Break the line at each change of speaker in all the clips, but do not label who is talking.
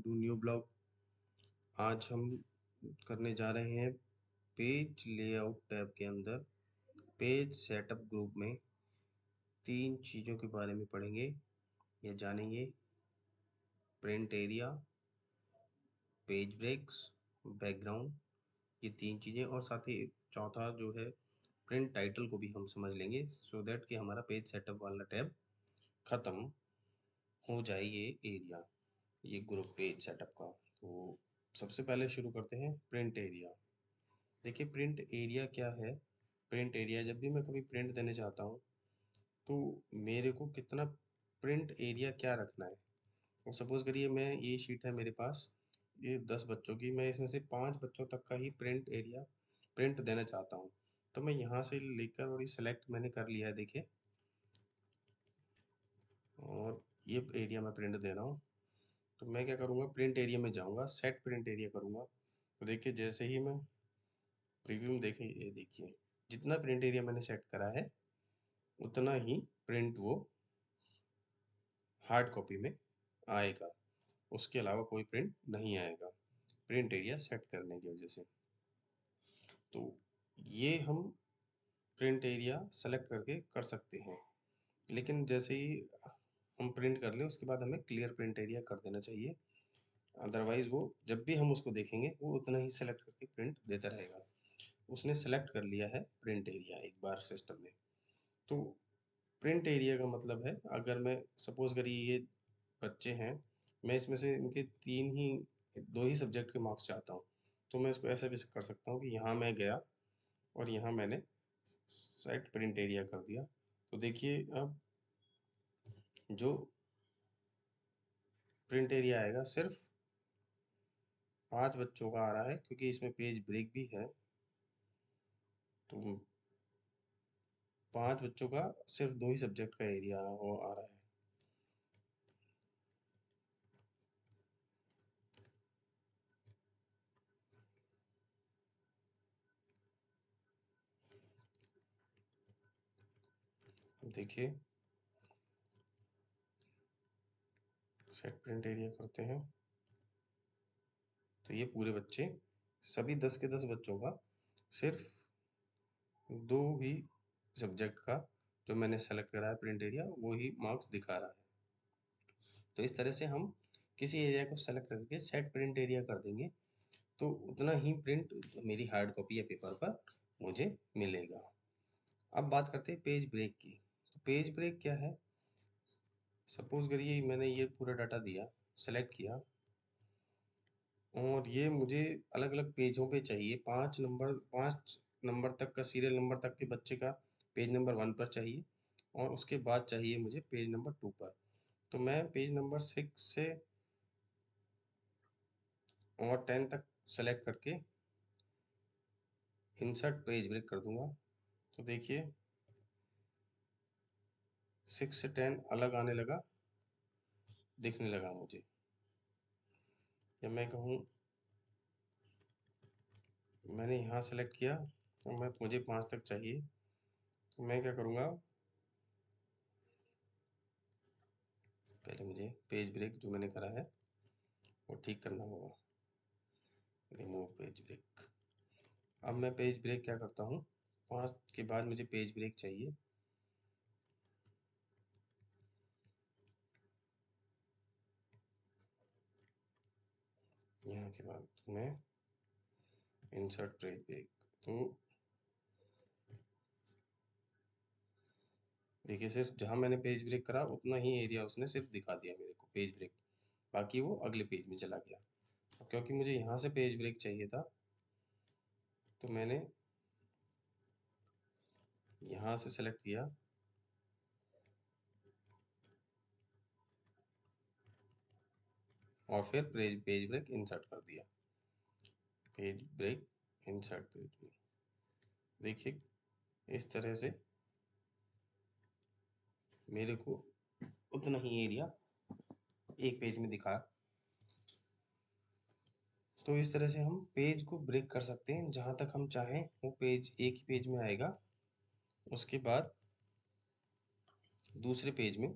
To new blog. आज हम करने जा रहे हैं पेज लेआउट टैब के अंदर पेज सेटअप ग्रुप में 3 चीज़ों के बारे में पढ़ेंगे या जानेंगे। Print area, page breaks, background, ये 3 चीज़ें और साथ ही चौथा जो है प्रिंट टाइटल को भी हम समझ लेंगे सो दैट कि हमारा पेज सेटअप वाला टैब ख़त्म हो जाए ये एरिया, ये ग्रुप पेज सेटअप का। तो सबसे पहले शुरू करते हैं प्रिंट एरिया। देखिए प्रिंट एरिया क्या है। प्रिंट एरिया जब भी मैं कभी प्रिंट देने चाहता हूँ तो मेरे को कितना प्रिंट एरिया क्या रखना है। अब सपोज करिए मैं ये शीट है मेरे पास, ये 10 बच्चों की, मैं इसमें से 5 बच्चों तक का ही प्रिंट एरिया प्रिंट देना चाहता हूँ। तो मैं यहाँ से लेकर और ये सेलेक्ट मैंने कर लिया है देखिए, और ये एरिया मैं प्रिंट दे रहा हूँ। तो मैं क्या करूँगा, प्रिंट एरिया में जाऊँगा, सेट प्रिंट एरिया करूँगा। तो देखिए जैसे ही मैं प्रीव्यू में देखें, ये देखिए जितना प्रिंट एरिया मैंने सेट करा है उतना ही प्रिंट वो हार्ड कॉपी में आएगा, उसके अलावा कोई प्रिंट नहीं आएगा प्रिंट एरिया सेट करने की वजह से। तो ये हम प्रिंट एरिया सेलेक्ट करके कर सकते हैं, लेकिन जैसे ही हम प्रिंट कर लें उसके बाद हमें क्लियर प्रिंट एरिया कर देना चाहिए। अदरवाइज वो जब भी हम उसको देखेंगे वो उतना ही सेलेक्ट करके प्रिंट देता रहेगा। उसने सेलेक्ट कर लिया है प्रिंट एरिया एक बार सिस्टम में। तो प्रिंट एरिया का मतलब है, अगर मैं सपोज करिए ये बच्चे हैं, मैं इसमें से इनके 2 ही सब्जेक्ट के मार्क्स चाहता हूँ, तो मैं इसको ऐसे भी कर सकता हूँ कि यहाँ मैं गया और यहाँ मैंने सेट प्रिंट एरिया कर दिया। तो देखिए अब जो प्रिंट एरिया आएगा सिर्फ 5 बच्चों का आ रहा है, क्योंकि इसमें पेज ब्रेक भी है। तो 5 बच्चों का सिर्फ 2 ही सब्जेक्ट का एरिया वो आ रहा है। देखिए सेट प्रिंट एरिया करते हैं तो ये पूरे बच्चे, सभी 10 के 10 बच्चों का सिर्फ 2 ही सब्जेक्ट का जो मैंने सेलेक्ट करा है प्रिंट एरिया, वो ही मार्क्स दिखा रहा है। तो इस तरह से हम किसी एरिया को सेलेक्ट करके सेट प्रिंट एरिया कर देंगे तो उतना ही प्रिंट मेरी हार्ड कॉपी या पेपर पर मुझे मिलेगा। अब बात करते हैं पेज ब्रेक की। तो पेज ब्रेक क्या है, सपोज करिए मैंने ये पूरा डाटा दिया, सेलेक्ट किया, और ये मुझे अलग अलग पेजों पे चाहिए। 5 नंबर तक का, सीरियल नंबर तक के बच्चे का पेज नंबर 1 पर चाहिए, और उसके बाद चाहिए मुझे पेज नंबर 2 पर। तो मैं पेज नंबर 6 से और 10 तक सेलेक्ट करके इंसर्ट पेज ब्रेक कर दूंगा। तो देखिए 6 से 10 अलग आने लगा, दिखने लगा मुझे। या मैं कहूँ, मैंने यहाँ सेलेक्ट किया और मुझे 5 तक चाहिए, तो मैं क्या करूँगा, पहले मुझे पेज ब्रेक जो मैंने करा है वो ठीक करना होगा। Remove page break. अब मैं पेज ब्रेक क्या करता हूँ, 5 के बाद मुझे पेज ब्रेक चाहिए। यहाँ के बाद मैं इंसर्ट पेज ब्रेक, तो देखिए सिर्फ जहाँ मैंने पेज ब्रेक करा उतना ही एरिया उसने सिर्फ दिखा दिया मेरे को पेज ब्रेक, बाकी वो अगले पेज में चला गया। क्योंकि मुझे यहाँ से पेज ब्रेक चाहिए था तो मैंने यहाँ से सेलेक्ट किया और फिर पेज ब्रेक इंसर्ट कर दिया। Page break insert page break, देखिए इस तरह से मेरे को उतना ही एरिया एक पेज में दिखा। तो इस तरह से हम पेज को ब्रेक कर सकते हैं, जहां तक हम चाहें वो पेज एक ही पेज में आएगा, उसके बाद दूसरे पेज में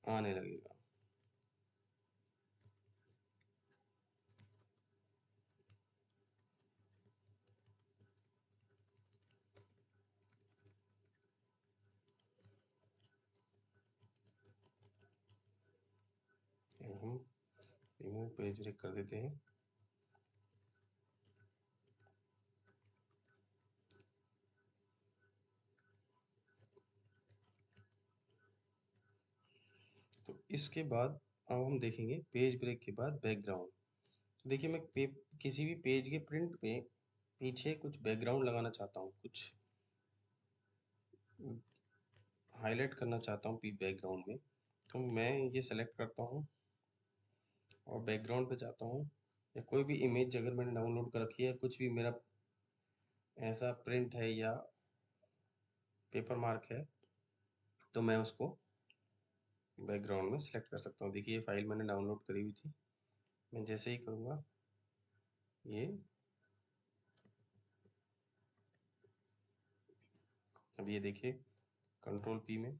आने लगेगा। पेज ब्रेक कर देते हैं। तो इसके बाद अब हम देखेंगे पेज ब्रेक के बाद बैकग्राउंड। तो देखिए मैं किसी भी पेज के प्रिंट पे पीछे कुछ बैकग्राउंड लगाना चाहता हूँ, कुछ हाईलाइट करना चाहता हूँ बैकग्राउंड में। तो मैं ये सेलेक्ट करता हूँ और बैकग्राउंड पे जाता हूँ, या कोई भी इमेज अगर मैंने डाउनलोड कर रखी है, कुछ भी मेरा ऐसा प्रिंट है या पेपर मार्क है, तो मैं उसको बैकग्राउंड में सेलेक्ट कर सकता हूँ। देखिए ये फाइल मैंने डाउनलोड करी हुई थी, मैं जैसे ही करूँगा ये अब ये देखिए कंट्रोल पी में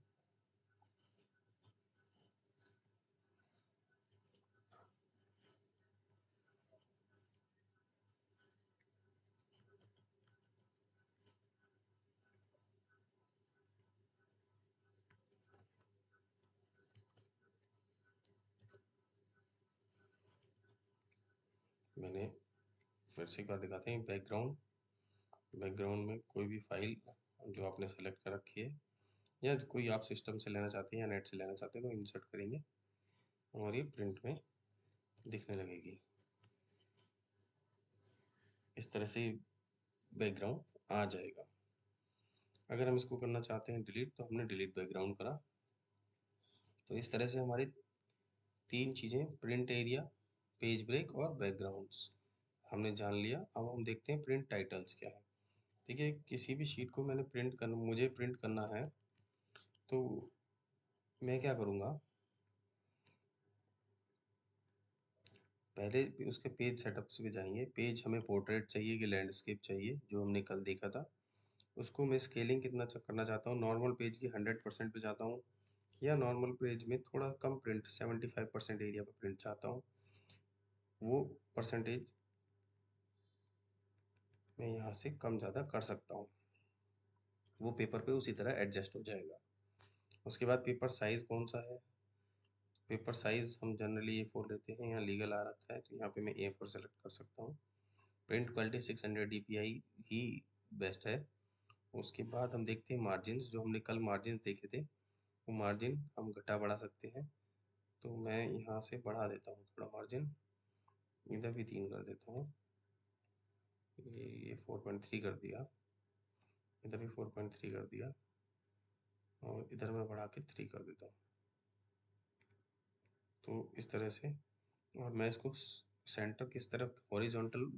मैंने फिर से एक बार दिखाते हैं बैकग्राउंड। बैकग्राउंड में कोई भी फाइल जो आपने सेलेक्ट कर रखी है, या कोई आप सिस्टम से लेना चाहते हैं या नेट से लेना चाहते हैं, तो इंसर्ट करेंगे और ये प्रिंट में दिखने लगेगी। इस तरह से बैकग्राउंड आ जाएगा। अगर हम इसको करना चाहते हैं डिलीट, तो हमने डिलीट बैकग्राउंड करा। तो इस तरह से हमारी तीन चीज़ें, प्रिंट एरिया, पेज ब्रेक और बैकग्राउंड्स, हमने जान लिया। अब हम देखते हैं प्रिंट टाइटल्स क्या है। देखिए किसी भी शीट को मुझे प्रिंट करना है, तो मैं क्या करूँगा, पहले उसके पेज सेटअप्स पे जाएंगे। पेज हमें पोर्ट्रेट चाहिए कि लैंडस्केप चाहिए, जो हमने कल देखा था। उसको मैं स्केलिंग कितना करना चाहता हूँ, नॉर्मल पेज की 100% पे जाता हूँ, या नॉर्मल पेज में थोड़ा कम प्रिंट 75% एरिया पर प्रिंट चाहता हूँ, वो परसेंटेज मैं यहाँ से कम ज़्यादा कर सकता हूँ। वो पेपर पे उसी तरह एडजस्ट हो जाएगा। उसके बाद पेपर साइज़ कौन सा है, पेपर साइज़ हम जनरली A4 लेते हैं, यहाँ लीगल आ रखा है तो यहाँ पे मैं A4 सेलेक्ट कर सकता हूँ। प्रिंट क्वालिटी 600 DPI ही बेस्ट है। उसके बाद हम देखते हैं मार्जिन्स, जो हमने कल मार्जिन्स देखे थे, वो मार्जिन हम घटा बढ़ा सकते हैं। तो मैं यहाँ से बढ़ा देता हूँ थोड़ा मार्जिन, इधर भी 3 कर देता हूँ, ये 4.3 कर दिया, इधर भी 4.3 कर दिया, और इधर मैं बढ़ा के 3 कर देता हूँ। तो इस तरह से, और मैं इसको सेंटर किस तरफ, हॉरिजॉन्टल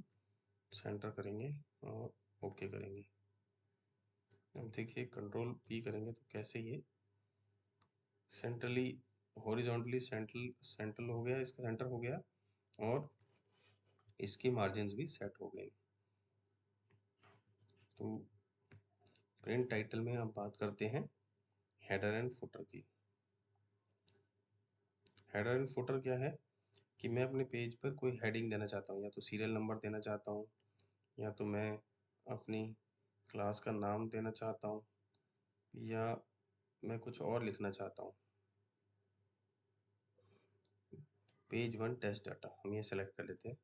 सेंटर करेंगे और ओके करेंगे। अब देखिए कंट्रोल पी करेंगे तो कैसे ये सेंट्रली, हॉरिजॉन्टली सेंट्रल हो गया, इसका सेंटर हो गया, और इसकी मार्जिन्स भी सेट हो गई। तो प्रिंट टाइटल में हम बात करते हैं हेडर एंड फुटर की। हेडर एंड फुटर क्या है कि मैं अपने पेज पर कोई हेडिंग देना चाहता हूँ, या तो सीरियल नंबर देना चाहता हूँ, या तो मैं अपनी क्लास का नाम देना चाहता हूँ, या मैं कुछ और लिखना चाहता हूँ। पेज 1 टेस्ट डाटा हम ये सेलेक्ट कर लेते हैं,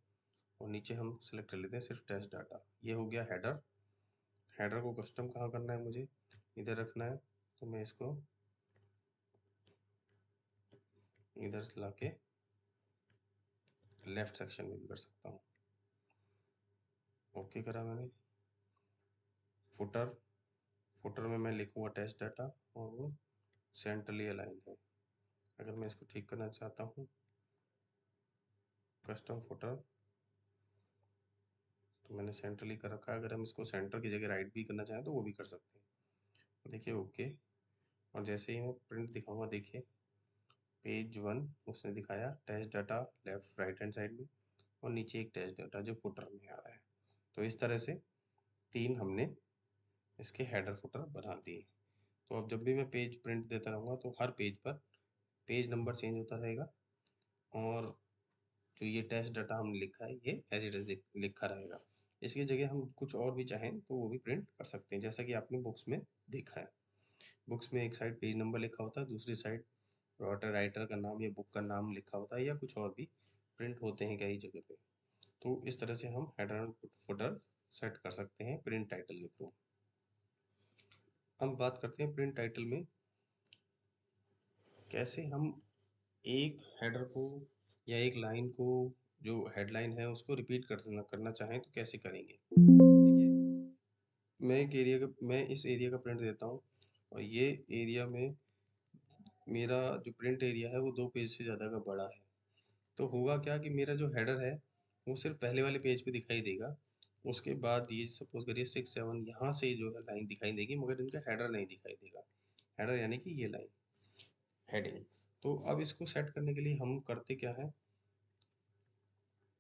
और नीचे हम सेलेक्ट कर लेते हैं सिर्फ टेस्ट डाटा। ये हो गया हेडर। हेडर को कस्टम कहाँ करना है, मुझे इधर रखना है, तो मैं इसको इधर से लाके लेफ्ट सेक्शन में भी कर सकता हूँ। ओके करा मैंने। फुटर, फुटर में मैं लिखूंगा टेस्ट डाटा, और वो सेंट्रली अलाइन है। अगर मैं इसको ठीक करना चाहता हूँ, कस्टम फुटर, तो मैंने सेंट्रली कर रखा है। अगर हम इसको सेंटर की जगह राइट भी करना चाहें तो वो भी कर सकते हैं। देखिए ओके। और जैसे ही मैं प्रिंट दिखाऊंगा, देखिए पेज 1 उसने दिखाया test data left right hand side में, और नीचे एक टेस्ट डाटा जो फुटर में आ रहा है। तो इस तरह से तीन हमने इसके हेडर फुटर बना दिए। तो अब जब भी मैं पेज प्रिंट देता रहूँगा, तो हर पेज पर पेज नंबर चेंज होता रहेगा, और जो ये टेस्ट डाटा हमने लिखा है ये एज इट इज लिखा रहेगा। इसकी जगह हम कुछ और भी चाहें तो वो भी प्रिंट कर सकते हैं, जैसा कि आपने बुक्स में देखा है। बुक्स में एक साइड पेज नंबर लिखा होता है, दूसरी साइड राइटर का नाम या बुक का नाम लिखा होता है, या कुछ और भी प्रिंट होते हैं कई जगह पे। तो इस तरह से हम हेडर एंड फुटर सेट कर सकते हैं प्रिंट टाइटल के थ्रू। हम बात करते हैं प्रिंट टाइटल में कैसे हम एक हेडर को या एक लाइन को, जो हेडलाइन है उसको रिपीट करना चाहें तो कैसे करेंगे। देखिए, मैं इस एरिया का प्रिंट देता हूँ और ये एरिया में मेरा जो प्रिंट एरिया है वो 2 पेज से ज़्यादा का बड़ा है। तो होगा क्या कि मेरा जो हेडर है वो सिर्फ पहले वाले पेज पे दिखाई देगा। उसके बाद ये सपोज करिए 6 7 यहाँ से जो है लाइन दिखाई देगी, मगर इनका हेडर नहीं दिखाई देगा। हेडर यानी कि ये लाइन हेडिंग। तो अब इसको सेट करने के लिए हम करते क्या है,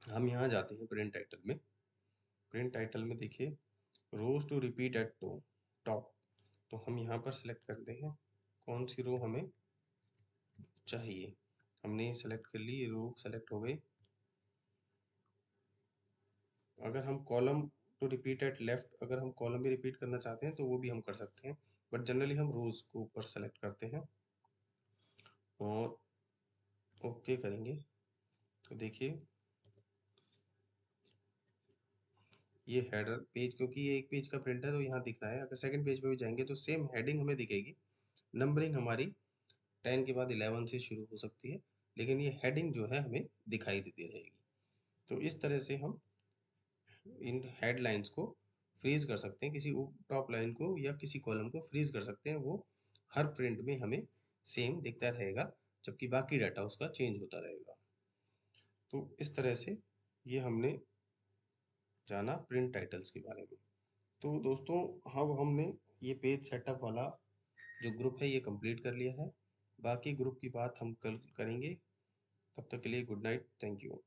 हम यहाँ जाते हैं प्रिंट टाइटल में। प्रिंट टाइटल में देखिए रोज टू रिपीट एट टॉप। तो हम यहाँ पर सिलेक्ट करते हैं कौन सी रो हमें चाहिए। हमने सेलेक्ट कर ली, रो सेलेक्ट हो गई। अगर हम column to repeat at left, अगर हम कॉलम भी रिपीट करना चाहते हैं तो वो भी हम कर सकते हैं, बट जनरली हम रोज को ऊपर सेलेक्ट करते हैं और ओके करेंगे। तो देखिए ये हेडर पेज, क्योंकि ये एक पेज का प्रिंट है तो यहाँ दिख रहा है। अगर सेकंड पेज पे भी जाएंगे तो सेम हेडिंग हमें दिखेगी। नंबरिंग हमारी 10 के बाद 11 से शुरू हो सकती है, लेकिन ये हेडिंग जो है हमें दिखाई देती रहेगी। तो इस तरह से हम इन हेडलाइंस को फ्रीज कर सकते हैं, किसी टॉप लाइन को या किसी कॉलम को फ्रीज कर सकते हैं। वो हर प्रिंट में हमें सेम दिखता रहेगा, जबकि बाकी डाटा उसका चेंज होता रहेगा। तो इस तरह से ये हमने जाना प्रिंट टाइटल्स के बारे में। तो दोस्तों, अब हमने ये पेज सेटअप वाला जो ग्रुप है ये कंप्लीट कर लिया है। बाकी ग्रुप की बात हम कल करेंगे। तब तक के लिए गुड नाइट, थैंक यू।